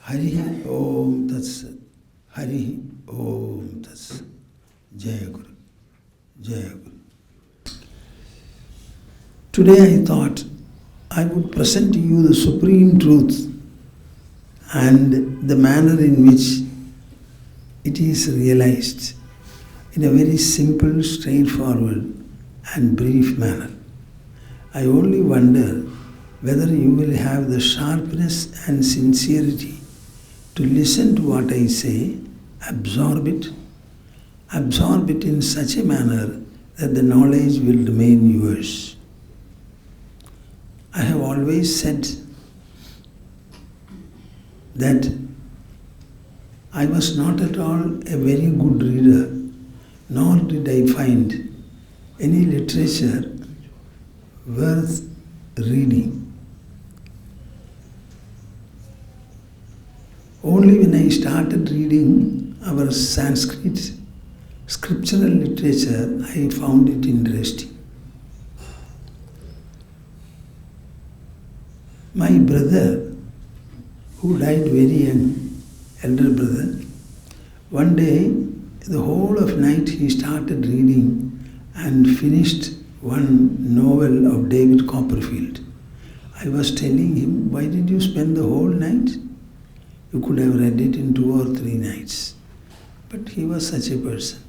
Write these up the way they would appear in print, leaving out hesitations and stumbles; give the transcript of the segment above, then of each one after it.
Hari Om Tatsat. Hari Om Tatsat. Jaya Guru. Jaya Guru. Today I thought I would present to you the supreme truth and the manner in which it is realized in a very simple, straightforward and brief manner. I only wonder whether you will have the sharpness and sincerity to listen to what I say, absorb it in such a manner that the knowledge will remain yours. I have always said that I was not at all a very good reader, nor did I find any literature worth reading. Only when I started reading our Sanskrit scriptural literature, I found it interesting. My brother, who died very young, elder brother, one day, the whole of night he started reading and finished one novel of David Copperfield. I was telling him, why did you spend the whole night? You could have read it in 2 or 3 nights. But he was such a person.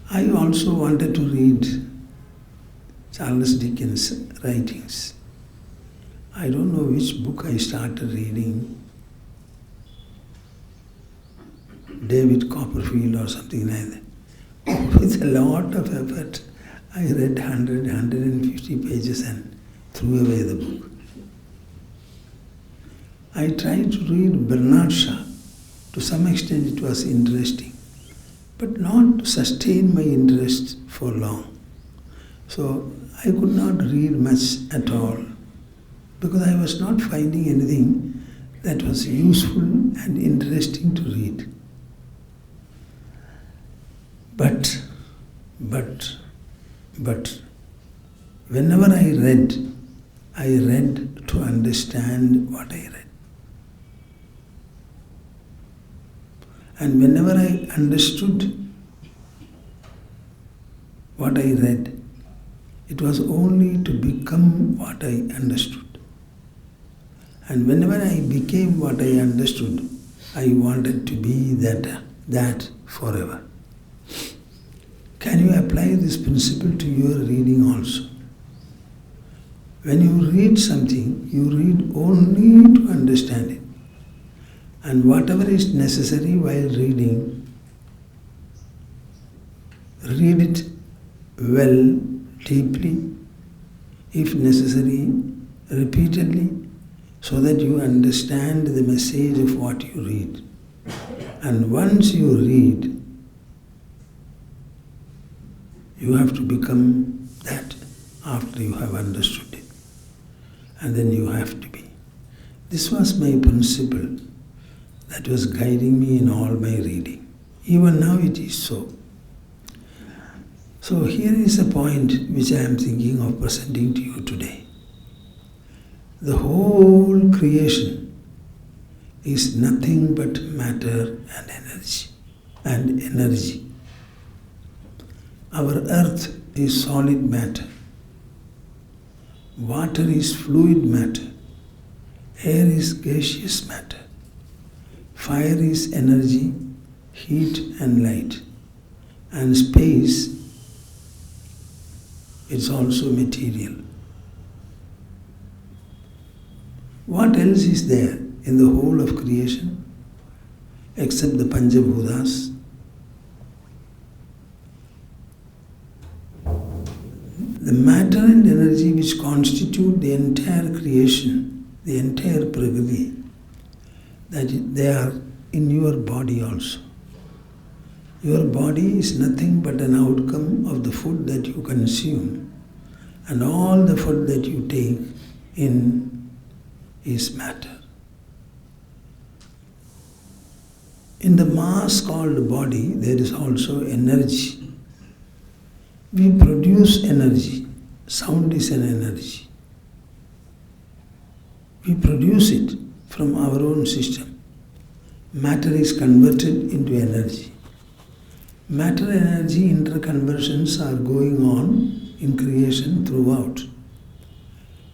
I also wanted to read Charles Dickens' writings. I don't know which book I started reading. David Copperfield or something like that. With a lot of effort, I read 100, 150 pages and threw away the book. I tried to read Bernard Shaw. To some extent it was interesting, but not to sustain my interest for long. So I could not read much at all, because I was not finding anything that was useful and interesting to read. But whenever I read to understand what I read. And whenever I understood what I read, it was only to become what I understood. And whenever I became what I understood, I wanted to be that forever. Can you apply this principle to your reading also? When you read something, you read only to understand it. And whatever is necessary while reading, read it well, deeply, if necessary, repeatedly, so that you understand the message of what you read. And once you read, you have to become that after you have understood it. And then you have to be. This was my principle that was guiding me in all my reading. Even now it is so. So here is a point which I am thinking of presenting to you today. The whole creation is nothing but matter and energy. Our earth is solid matter. Water is fluid matter. Air is gaseous matter. Fire is energy, heat and light. And space is also material. What else is there in the whole of creation except the Panchabhutas? The matter and energy which constitute the entire creation, the entire Prakriti, that they are in your body also. Your body is nothing but an outcome of the food that you consume, and all the food that you take in is matter. In the mass called body, there is also energy. We produce energy. Sound is an energy. We produce it from our own system. Matter is converted into energy. Matter-energy interconversions are going on in creation throughout.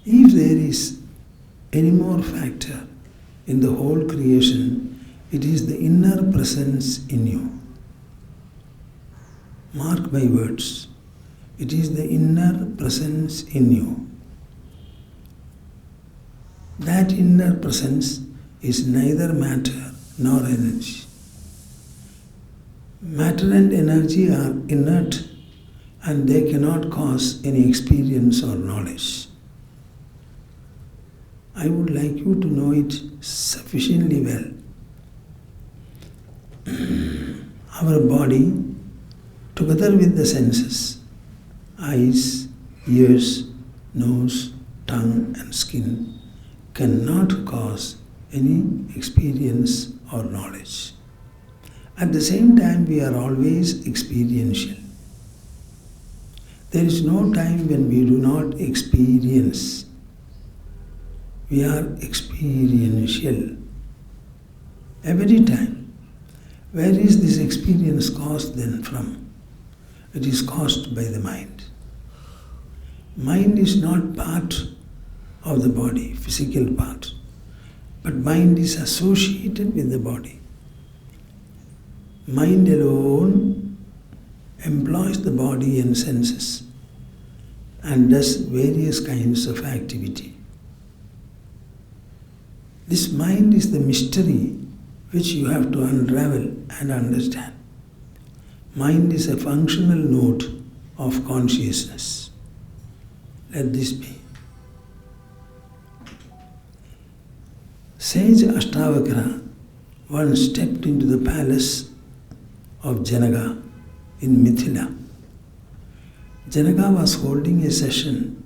If there is any more factor in the whole creation, it is the inner presence in you. Mark my words. It is the inner presence in you. That inner presence is neither matter nor energy. Matter and energy are inert and they cannot cause any experience or knowledge. I would like you to know it sufficiently well. Our body, together with the senses, eyes, ears, nose, tongue and skin, cannot cause any experience or knowledge. At the same time, we are always experiential. There is no time when we do not experience. We are experiential. Every time. Where is this experience caused then from? It is caused by the mind. Mind is not part of the body, physical part, but mind is associated with the body. Mind alone employs the body and senses and does various kinds of activity. This mind is the mystery which you have to unravel and understand. Mind is a functional node of consciousness. Let this be. Sage Ashtavakra once stepped into the palace of Janaka in Mithila. Janaka was holding a session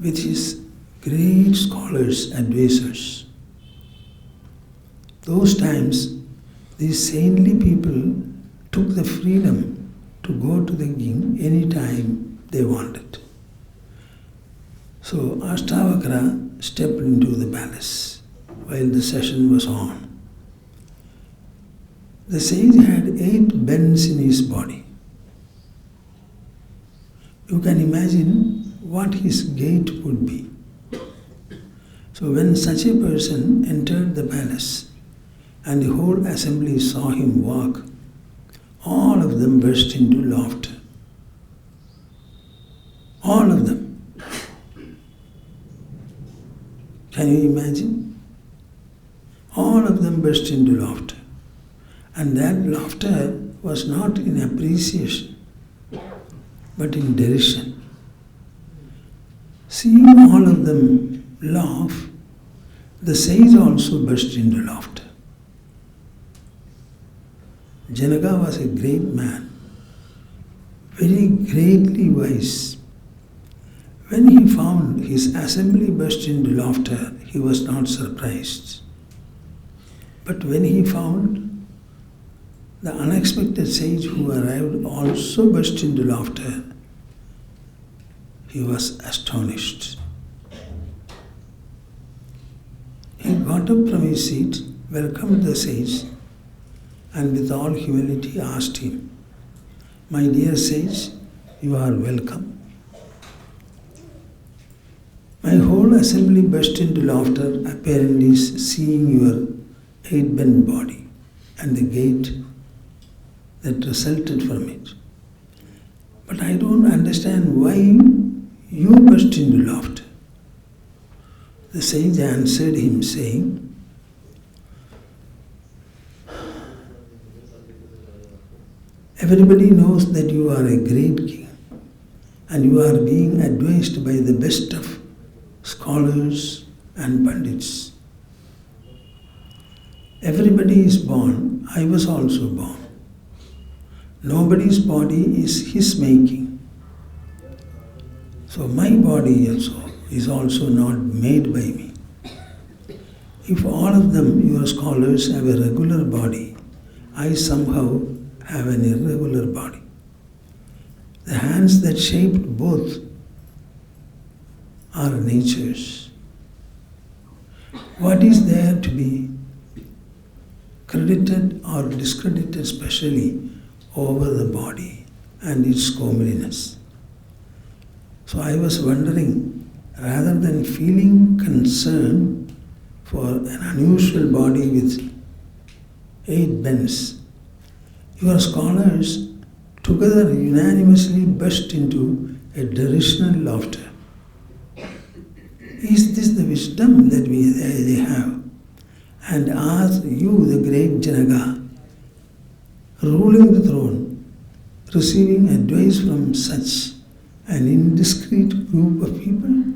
with his great scholars, advisors. Those times, these saintly people took the freedom to go to the king anytime they wanted. So Ashtavakra stepped into the palace while the session was on. The sage had 8 bends in his body. You can imagine what his gait would be. So when such a person entered the palace and the whole assembly saw him walk, all of them burst into laughter. All of them. Can you imagine? All of them burst into laughter. And that laughter was not in appreciation, but in derision. Seeing all of them laugh, the sage also burst into laughter. Janaka was a great man, very greatly wise. When he found his assembly burst into laughter, he was not surprised. But when he found the unexpected sage who arrived also burst into laughter, he was astonished. He got up from his seat, welcomed the sage, and with all humility asked him, "My dear sage, you are welcome. My whole assembly burst into laughter, apparently seeing your 8-bent body and the gait that resulted from it. But I don't understand why you burst into laughter." The sage answered him saying, "Everybody knows that you are a great king and you are being advised by the best of scholars and pandits. Everybody is born, I was also born. Nobody's body is his making. So my body also is also not made by me. If all of them, your scholars, have a regular body, I somehow have an irregular body. The hands that shaped both are nature's. What is there to be credited or discredited, especially over the body and its comeliness? So I was wondering, rather than feeling concern for an unusual body with 8 bends, your scholars together unanimously burst into a derisional laughter. Is this the wisdom that they have? And are you, the great Janaka, ruling the throne, receiving advice from such an indiscreet group of people?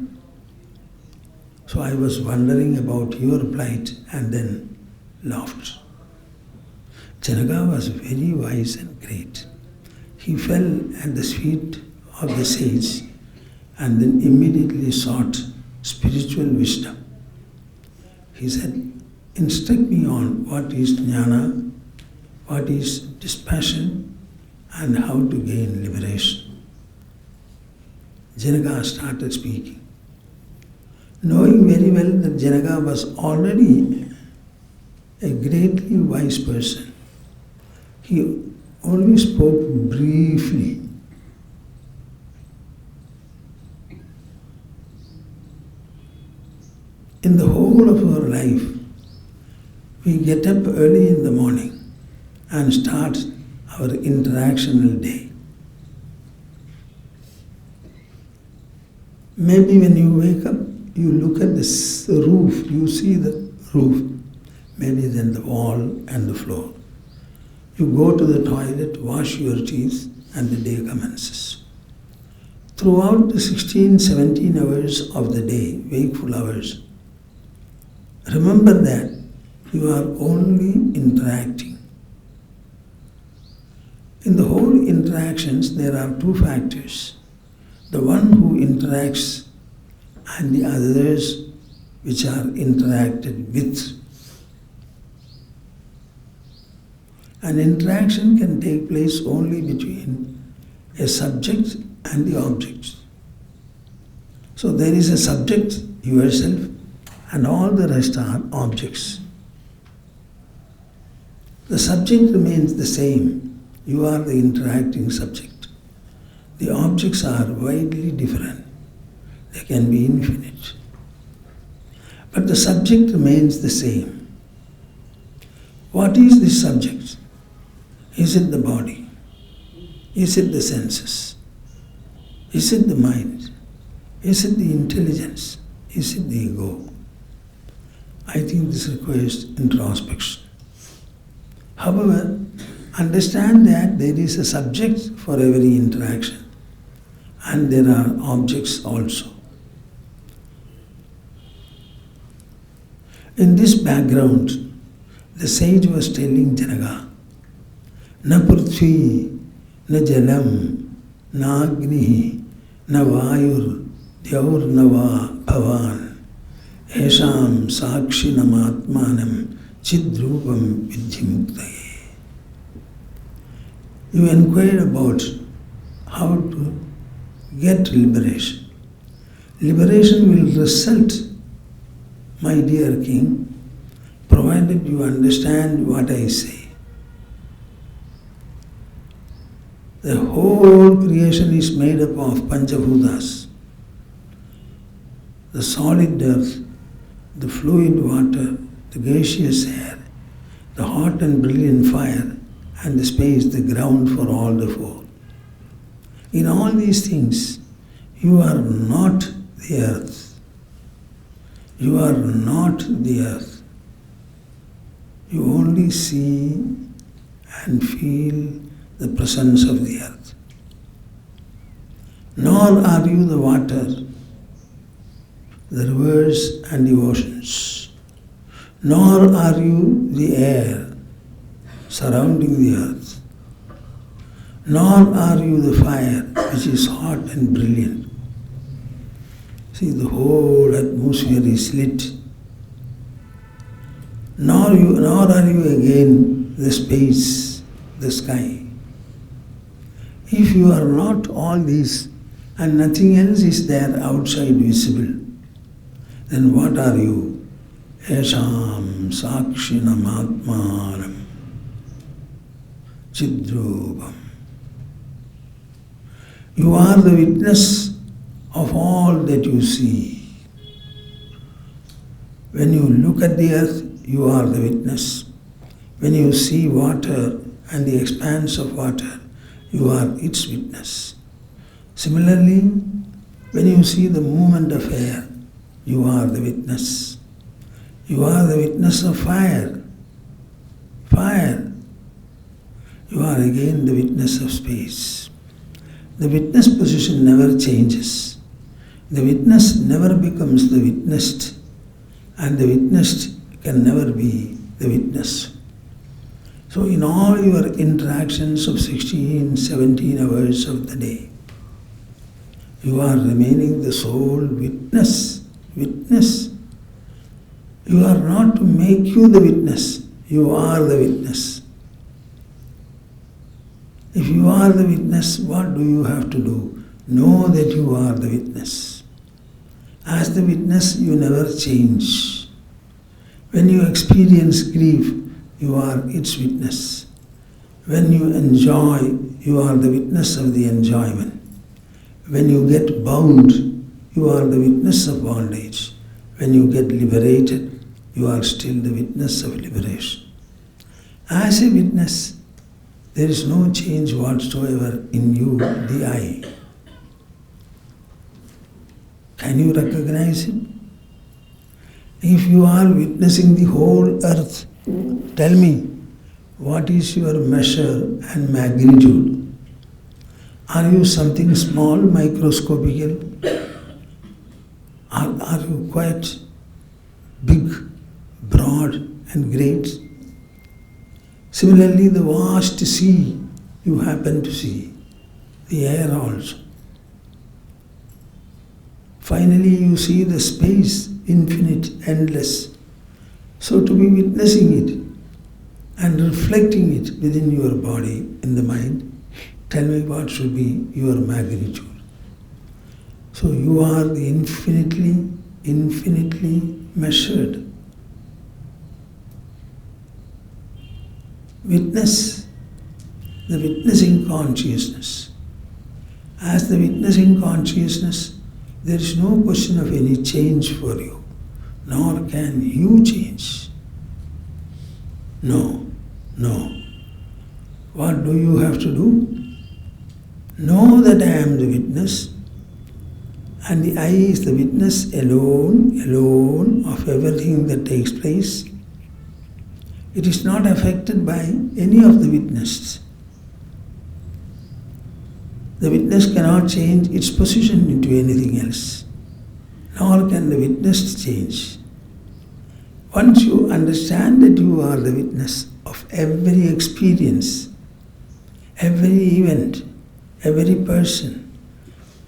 So I was wondering about your plight and then laughed. Janaka was very wise and great. He fell at the feet of the sage and then immediately sought spiritual wisdom. He said, instruct me on what is jnana, what is dispassion, and how to gain liberation. Janaka started speaking. Knowing very well that Janaka was already a greatly wise person, he only spoke briefly. In the whole of our life, we get up early in the morning and start our interactional day. Maybe when you wake up, you look at the roof, you see the roof, maybe then the wall and the floor. You go to the toilet, wash your teeth, and the day commences. Throughout the 16, 17 hours of the day, wakeful hours, remember that you are only interacting. In the whole interactions, there are 2 factors. The one who interacts and the others which are interacted with. An interaction can take place only between a subject and the object. So there is a subject, yourself, and all the rest are objects. The subject remains the same. You are the interacting subject. The objects are widely different. They can be infinite. But the subject remains the same. What is this subject? Is it the body? Is it the senses? Is it the mind? Is it the intelligence? Is it the ego? I think this requires introspection. However, understand that there is a subject for every interaction and there are objects also. In this background, the sage was telling Janaka, na prithvi, na jalam, na agni, na vayur, dyaur nava bhavan, esham sakshinam atmanam chidrupam vidhi muktaye. You inquire about how to get liberation. Liberation will result, my dear king, provided you understand what I say. The whole creation is made up of Panchabhutas. The solid earth, the fluid water, the gaseous air, the hot and brilliant fire, and the space, the ground for all the 4. In all these things, you are not the earth. You are not the earth. You only see and feel the presence of the earth. Nor are you the water, the rivers and the oceans. Nor are you the air surrounding the earth. Nor are you the fire which is hot and brilliant. See, the whole atmosphere is lit. Nor are you again the space, the sky. If you are not all these and nothing else is there outside visible, then what are you? Esham Sakshinam Atmanam Chidrupam. You are the witness of all that you see. When you look at the earth, you are the witness. When you see water and the expanse of water, you are its witness. Similarly, when you see the movement of air, you are the witness. You are the witness of fire. Fire. You are again the witness of space. The witness position never changes. The witness never becomes the witnessed, and the witnessed can never be the witness. So in all your interactions of 16, 17 hours of the day, you are remaining the sole witness. Witness. You are not to make you the witness. You are the witness. If you are the witness, what do you have to do? Know that you are the witness. As the witness, you never change. When you experience grief, you are its witness. When you enjoy, you are the witness of the enjoyment. When you get bound, you are the witness of bondage. When you get liberated, you are still the witness of liberation. As a witness, there is no change whatsoever in you, the I. Can you recognize it? If you are witnessing the whole earth, tell me, what is your measure and magnitude? Are you something small, microscopical? Are you quite big, broad and great? Similarly, the vast sea you happen to see, the air also. Finally, you see the space, infinite, endless. So to be witnessing it and reflecting it within your body, in the mind, tell me what should be your magnitude. So you are the infinitely measured. Witness the witnessing consciousness. As the witnessing consciousness, there is no question of any change for you, nor can you change. No. What do you have to do? Know that I am the witness, and the I is the witness alone of everything that takes place. It is not affected by any of the witnesses. The witness cannot change its position into anything else, nor can the witness change. Once you understand that you are the witness of every experience, every event, every person,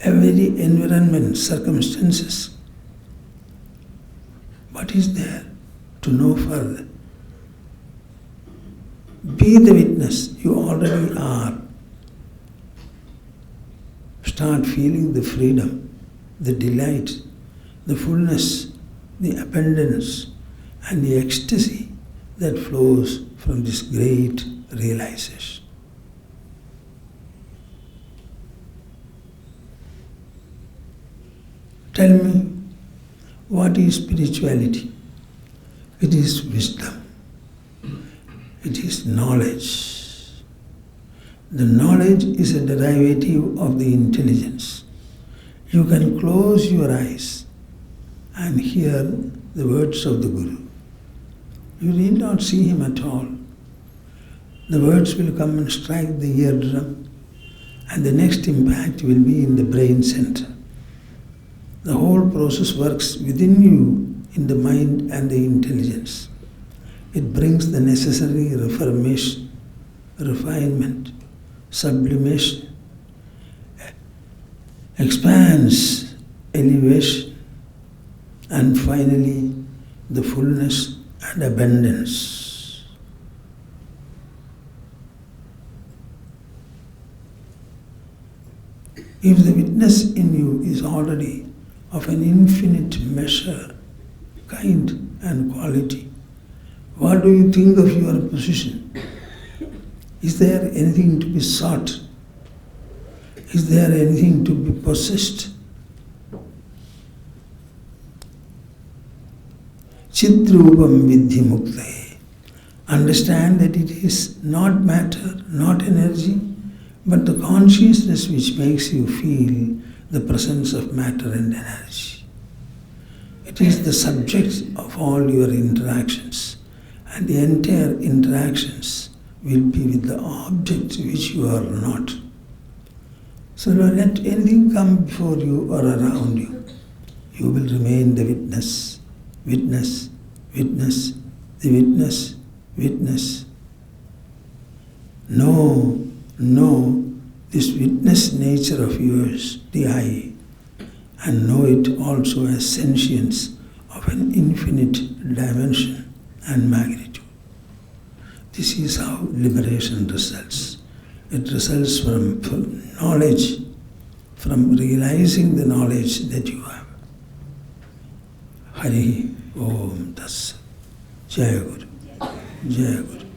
every environment, circumstances, what is there to know further? Be the witness, you already are. Start feeling the freedom, the delight, the fullness, the abundance, and the ecstasy that flows from this great realization. Tell me, what is spirituality? It is wisdom. It is knowledge. The knowledge is a derivative of the intelligence. You can close your eyes and hear the words of the Guru. You need not see him at all. The words will come and strike the eardrum, and the next impact will be in the brain center. The whole process works within you in the mind and the intelligence. It brings the necessary reformation, refinement, sublimation, expanse, elevation, and finally the fullness and abundance. If the witness in you is already of an infinite measure, kind, and quality. What do you think of your position? Is there anything to be sought? Is there anything to be possessed? Chidrupam vidhi muktaye. Understand that it is not matter, not energy, but the consciousness which makes you feel the presence of matter and energy. It is the subject of all your interactions, and the entire interactions will be with the object which you are not. So don't let anything come before you or around you. You will remain the witness, witness, witness, the witness, witness. Know this witness nature of yours, the I, and know it also as sentience of an infinite dimension and magnitude. This is how liberation results. It results from knowledge, from realizing the knowledge that you have. Hari Om Tas. Jaya Guru. Jaya Guru.